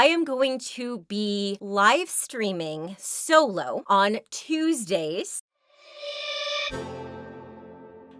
I am going to be live streaming solo on Tuesdays.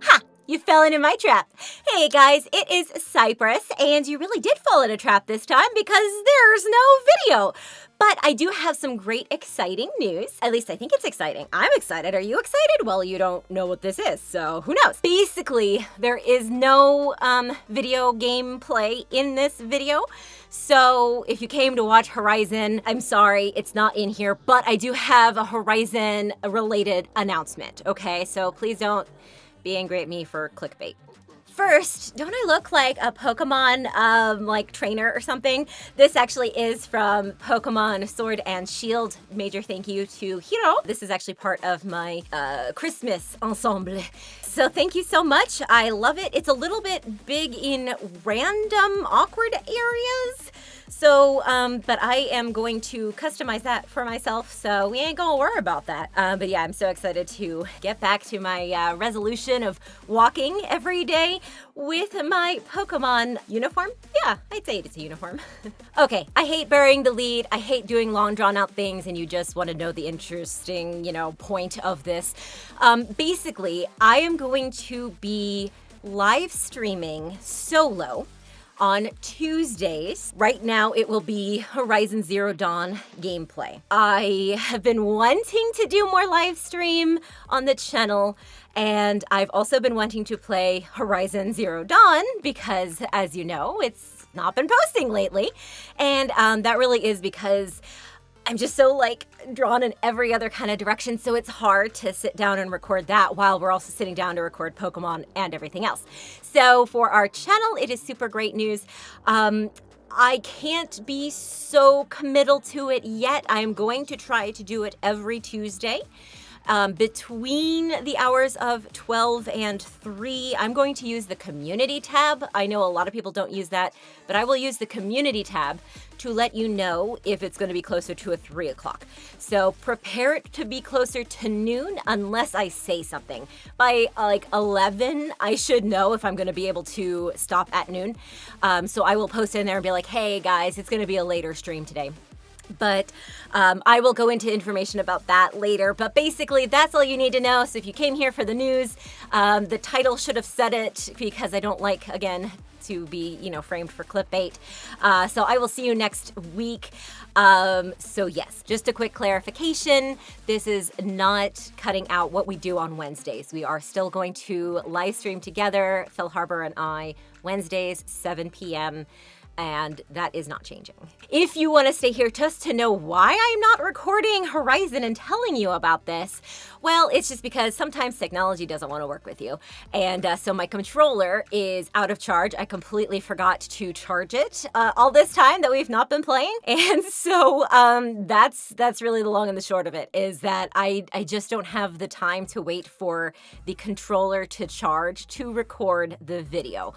Ha! You fell into my trap. Hey guys, it is Psypris, and you really did fall in a trap this time because there's no video. But I do have some great exciting news. At least I think it's exciting. I'm excited. Are you excited? Well, you don't know what this is, so who knows? Basically, there is no video gameplay in this video. So if you came to watch Horizon, I'm sorry, it's not in here, but I do have a Horizon-related announcement, okay? So please don't be angry at me for clickbait. First, don't I look like a Pokemon like trainer or something? This actually is from Pokemon Sword and Shield. Major thank you to Hiro. This is actually part of my Christmas ensemble. So thank you so much. I love it. It's a little bit big in random awkward areas. So, but I am going to customize that for myself, so we ain't gonna worry about that. But yeah, I'm so excited to get back to my resolution of walking every day with my Pokemon uniform. Yeah, I'd say it's a uniform. Okay, I hate burying the lead. I hate doing long drawn out things and you just want to know the interesting, point of this. Basically, I am going to be live streaming solo on Tuesdays. Right now, it will be Horizon Zero Dawn gameplay. I have been wanting to do more live stream on the channel, and I've also been wanting to play Horizon Zero Dawn because, as you know, it's not been posting lately. And that really is because I'm just so drawn in every other kind of direction, so it's hard to sit down and record that while we're also sitting down to record Pokemon and everything else. So for our channel, it is super great news. I can't be so committal to it yet. I'm going to try to do it every Tuesday. Between the hours of 12 and 3, I'm going to use the community tab. I know a lot of people don't use that, but I will use the community tab to let you know if it's going to be closer to a 3 o'clock. So prepare it to be closer to noon unless I say something. By 11, I should know if I'm going to be able to stop at noon. So I will post in there and be like, hey guys, it's going to be a later stream today. But I will go into information about that later. But basically, that's all you need to know. So if you came here for the news, the title should have said it because I don't like, again, to be, framed for clickbait. So I will see you next week. So yes, just a quick clarification. This is not cutting out what we do on Wednesdays. We are still going to live stream together, Phil Harbour and I, Wednesdays, 7 p.m., and that is not changing. If you want to stay here just to know why I'm not recording Horizon and telling you about this, well, it's just because sometimes technology doesn't want to work with you. And so my controller is out of charge. I completely forgot to charge it all this time that we've not been playing. And so that's really the long and the short of it, is that I just don't have the time to wait for the controller to charge to record the video.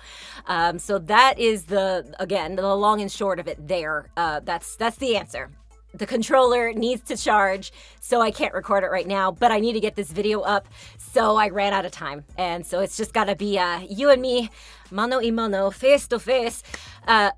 So that is the long and short of it there. That's the answer. The controller needs to charge, so I can't record it right now, but I need to get this video up, so I ran out of time. And so it's just gotta be you and me, mano y mano, face to face.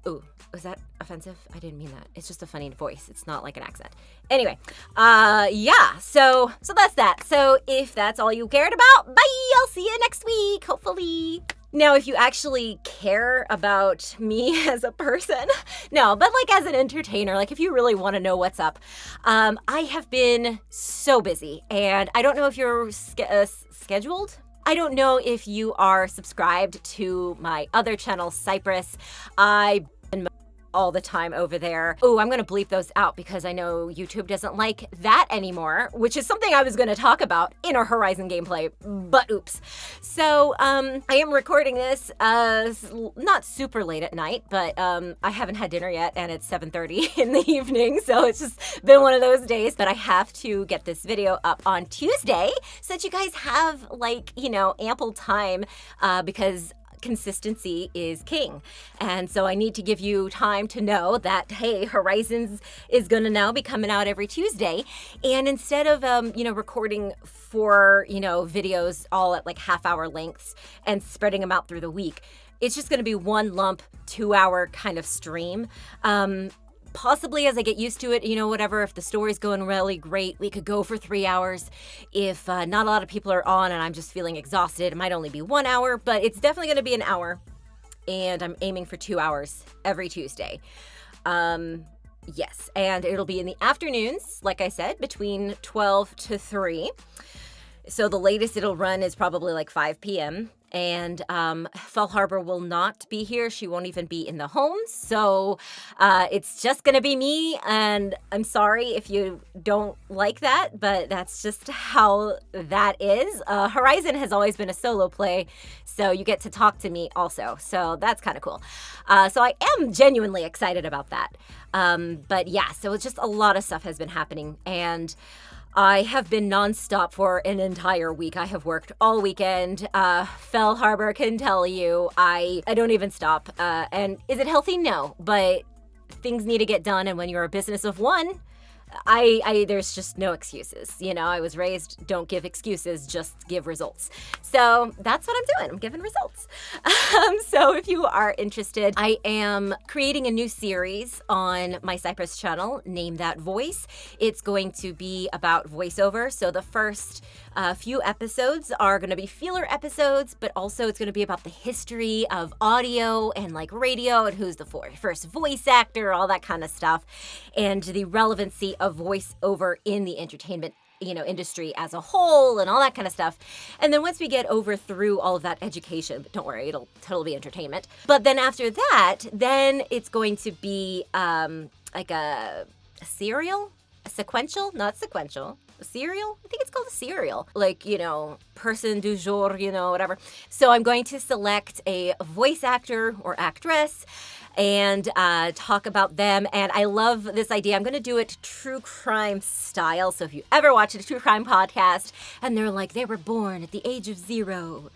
Ooh, was that offensive? I didn't mean that. It's just a funny voice. It's not like an accent. Anyway, yeah, so that's that. So if that's all you cared about, bye! I'll see you next week, hopefully. Now, if you actually care about me as a person, no, but as an entertainer, if you really want to know what's up, I have been so busy, and I don't know if you're scheduled. I don't know if you are subscribed to my other channel, Psypris. I've been all the time over there. Oh, I'm gonna bleep those out because I know YouTube doesn't like that anymore, which is something I was gonna talk about in our Horizon gameplay, but oops. So I am recording this not super late at night, but I haven't had dinner yet and it's 7:30 in the evening, so it's just been one of those days. But I have to get this video up on Tuesday so that you guys have ample time because consistency is king. And so I need to give you time to know that, hey, Horizons is going to now be coming out every Tuesday. And instead of, recording 4, videos all at half-hour lengths and spreading them out through the week, it's just going to be one lump 2-hour kind of stream. Possibly as I get used to it, whatever, if the story's going really great, we could go for 3 hours. If not a lot of people are on and I'm just feeling exhausted, it might only be 1 hour, but it's definitely going to be an hour. And I'm aiming for 2 hours every Tuesday. Yes, and it'll be in the afternoons, like I said, between 12 to 3. So the latest it'll run is probably like 5 p.m. And Fall Harbor will not be here. She won't even be in the homes. So it's just going to be me. And I'm sorry if you don't like that, but that's just how that is. Horizon has always been a solo play, so you get to talk to me also. So that's kind of cool. So I am genuinely excited about that. But yeah, so it's just a lot of stuff has been happening. And I have been nonstop for an entire week. I have worked all weekend. Fell Harbor can tell you, I don't even stop. And is it healthy? No, but things need to get done. And when you're a business of one, there's just no excuses. I was raised, don't give excuses, just give results. So that's what I'm doing. I'm giving results. So if you are interested, I am creating a new series on my Psypris channel, Name That Voice. It's going to be about voiceover. So the first few episodes are going to be feeler episodes, but also it's going to be about the history of audio and like radio and who's the first voice actor, all that kind of stuff, and the relevancy of voiceover in the entertainment industry as a whole and all that kind of stuff. And then once we get through all of that education, but don't worry, it'll totally be entertainment. But then after that, then it's going to be like a serial, a sequential, not sequential. Serial? I think it's called a serial. Like, person du jour, whatever. So I'm going to select a voice actor or actress and talk about them. And I love this idea. I'm going to do it true crime style. So if you ever watch a true crime podcast and they're like, they were born at the age of 0.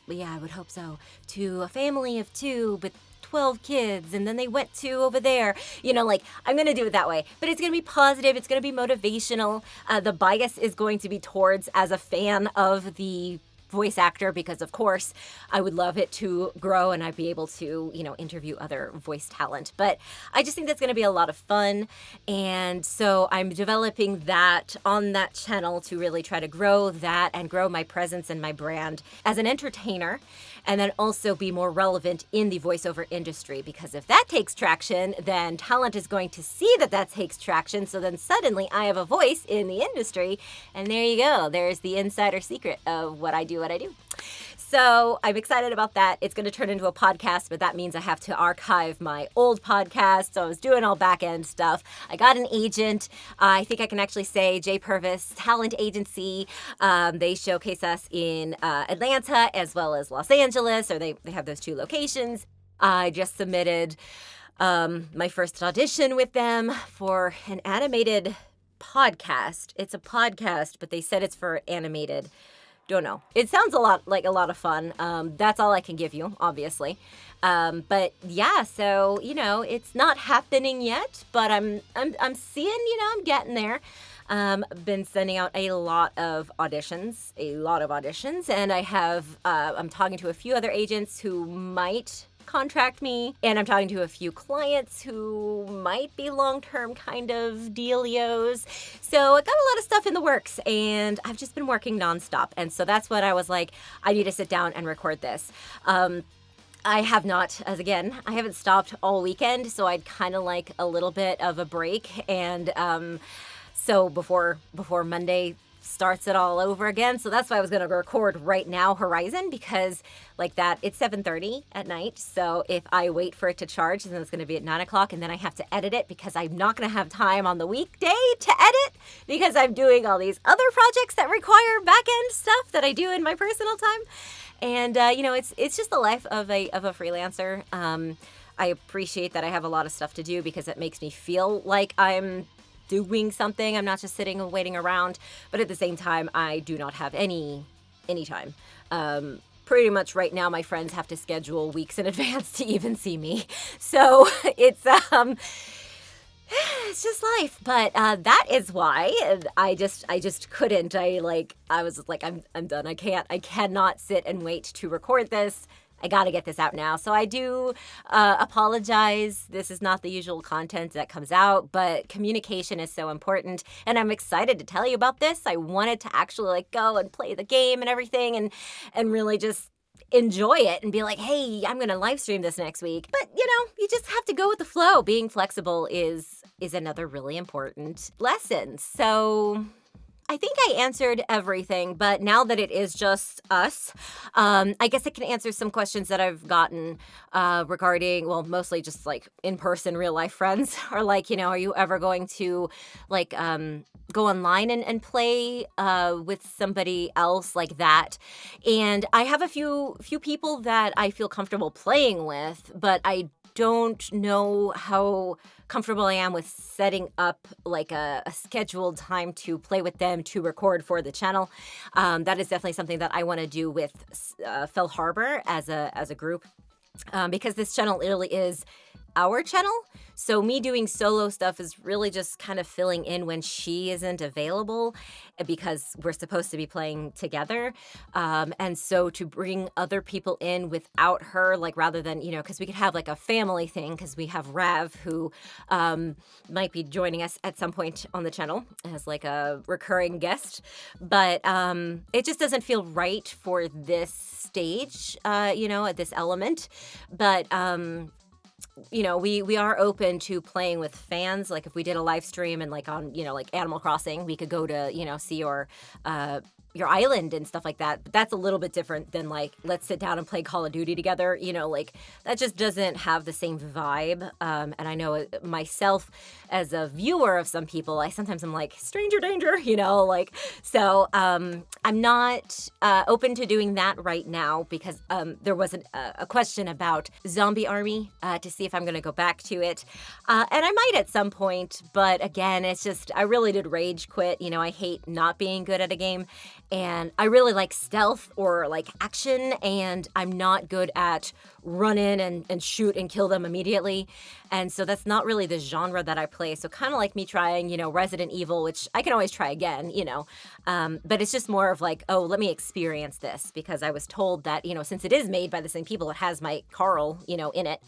Well, yeah, I would hope so. To a family of 2, but 12 kids, and then they went to over there. I'm going to do it that way. But it's going to be positive. It's going to be motivational. The bias is going to be towards as a fan of the voice actor, because of course I would love it to grow and I'd be able to, interview other voice talent. But I just think that's going to be a lot of fun. And so I'm developing that on that channel to really try to grow that and grow my presence and my brand as an entertainer, and then also be more relevant in the voiceover industry, because if that takes traction, then talent is going to see that takes traction. So then suddenly I have a voice in the industry, and there you go. There's the insider secret of what I do. So I'm excited about that. It's going to turn into a podcast, but that means I have to archive my old podcast. So I was doing all back end stuff. I got an agent. I think I can actually say J Purvis Talent Agency. They showcase us in Atlanta as well as Los Angeles, or they have those 2 locations. I just submitted my first audition with them for an animated podcast. It's a podcast, but they said it's for animated. Don't know. It sounds a lot of fun. That's all I can give you, obviously. But yeah, so it's not happening yet, but I'm seeing, I'm getting there. Been sending out a lot of auditions, and I have I'm talking to a few other agents who might contract me, and I'm talking to a few clients who might be long-term kind of dealios. So I got a lot of stuff in the works, and I've just been working nonstop. And so that's what I was like, I need to sit down and record this. I have not, I haven't stopped all weekend, so I'd kind of like a little bit of a break. And so before Monday starts it all over again. So that's why I was going to record right now, Horizon, because like that, it's 7:30 at night. So if I wait for it to charge, then it's going to be at 9 o'clock, and then I have to edit it because I'm not going to have time on the weekday to edit because I'm doing all these other projects that require back-end stuff that I do in my personal time. And, it's just the life of a freelancer. I appreciate that I have a lot of stuff to do because it makes me feel like I'm doing something. I'm not just sitting and waiting around, but at the same time, I do not have any time. Pretty much right now, my friends have to schedule weeks in advance to even see me. So it's just life. But that is why I just couldn't. I was like, I'm done. I cannot sit and wait to record this. I gotta get this out now. So I do apologize. This is not the usual content that comes out, but communication is so important. And I'm excited to tell you about this. I wanted to actually like go and play the game and everything and really just enjoy it and be like, hey, I'm gonna live stream this next week. But you just have to go with the flow. Being flexible is another really important lesson. So I think I answered everything, but now that it is just us, I guess I can answer some questions that I've gotten regarding, well, mostly just like in-person real-life friends are like, are you ever going to like go online and play with somebody else like that? And I have a few people that I feel comfortable playing with, but I don't know how comfortable I am with setting up like a scheduled time to play with them to record for the channel. That is definitely something that I want to do with Fell Harbor as a group, because this channel literally is our channel. So me doing solo stuff is really just kind of filling in when she isn't available, because we're supposed to be playing together. And so to bring other people in without her, like rather than, because we could have like a family thing, because we have Rav who might be joining us at some point on the channel as like a recurring guest. But it just doesn't feel right for this stage, at this element. But we are open to playing with fans. Like if we did a live stream and like on, like Animal Crossing, we could go to, see your island and stuff like that. But that's a little bit different than like, let's sit down and play Call of Duty together. Like that just doesn't have the same vibe. And I know myself as a viewer of some people, I'm like, stranger danger, so I'm not open to doing that right now because there was a question about Zombie Army to see if I'm going to go back to it. And I might at some point, but again, it's just, I really did rage quit. I hate not being good at a game. And I really like stealth or like action, and I'm not good at run in and shoot and kill them immediately. And so that's not really the genre that I play. So kind of like me trying, Resident Evil, which I can always try again, but it's just more of like, oh, let me experience this, because I was told that, since it is made by the same people, it has my Carl, in it.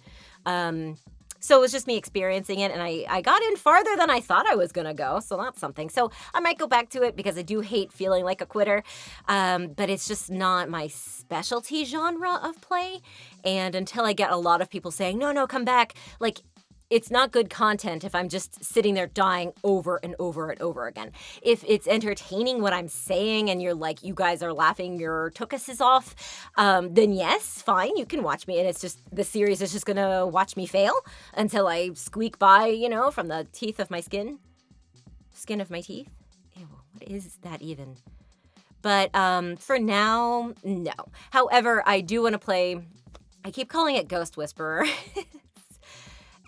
So it was just me experiencing it, and I got in farther than I thought I was going to go, so that's something. So I might go back to it because I do hate feeling like a quitter, but it's just not my specialty genre of play. And until I get a lot of people saying, no, come back, like, it's not good content if I'm just sitting there dying over and over and over again. If it's entertaining what I'm saying and you're like, you guys are laughing your tuchuses off, then yes, fine, you can watch me. And it's just, the series is just gonna watch me fail until I squeak by, from the teeth of my skin of my teeth. Ew, what is that even? But for now, no. However, I do want to play, I keep calling it Ghost Whisperer.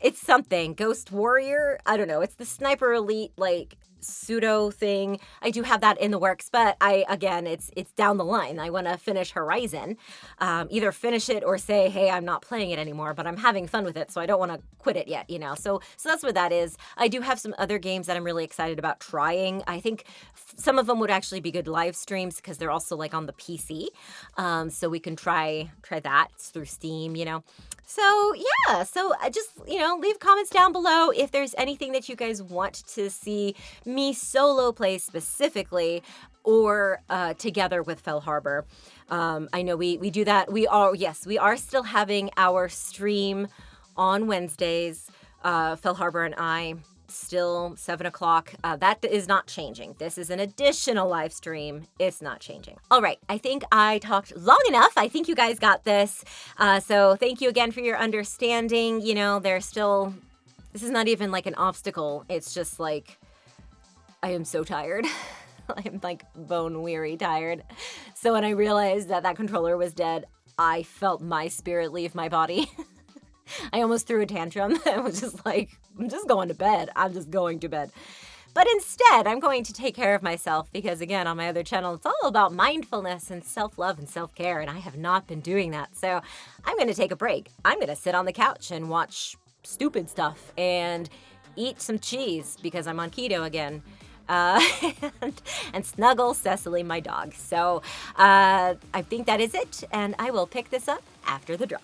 It's something. Ghost Warrior? I don't know. It's the Sniper Elite, like, pseudo thing. I do have that in the works, but it's down the line. I want to finish Horizon. Either finish it or say, hey, I'm not playing it anymore, but I'm having fun with it, so I don't want to quit it yet, So that's what that is. I do have some other games that I'm really excited about trying. I think some of them would actually be good live streams because they're also, like, on the PC. So we can try that through Steam, So, yeah, just, leave comments down below if there's anything that you guys want to see me solo play specifically or together with Fell Harbor. I know we do that. We are still having our stream on Wednesdays, Fell Harbor and I. Still 7 o'clock. That is not changing. This is an additional live stream. It's not changing. All right. I think I talked long enough. I think you guys got this. So thank you again for your understanding. This is not even like an obstacle. It's just like, I am so tired. I'm like bone weary tired. So when I realized that controller was dead, I felt my spirit leave my body. I almost threw a tantrum. I was just like, I'm just going to bed. I'm just going to bed. But instead, I'm going to take care of myself because, again, on my other channel, it's all about mindfulness and self-love and self-care, and I have not been doing that. So I'm going to take a break. I'm going to sit on the couch and watch stupid stuff and eat some cheese because I'm on keto again. and snuggle Cecily, my dog. So I think that is it, and I will pick this up after the drop.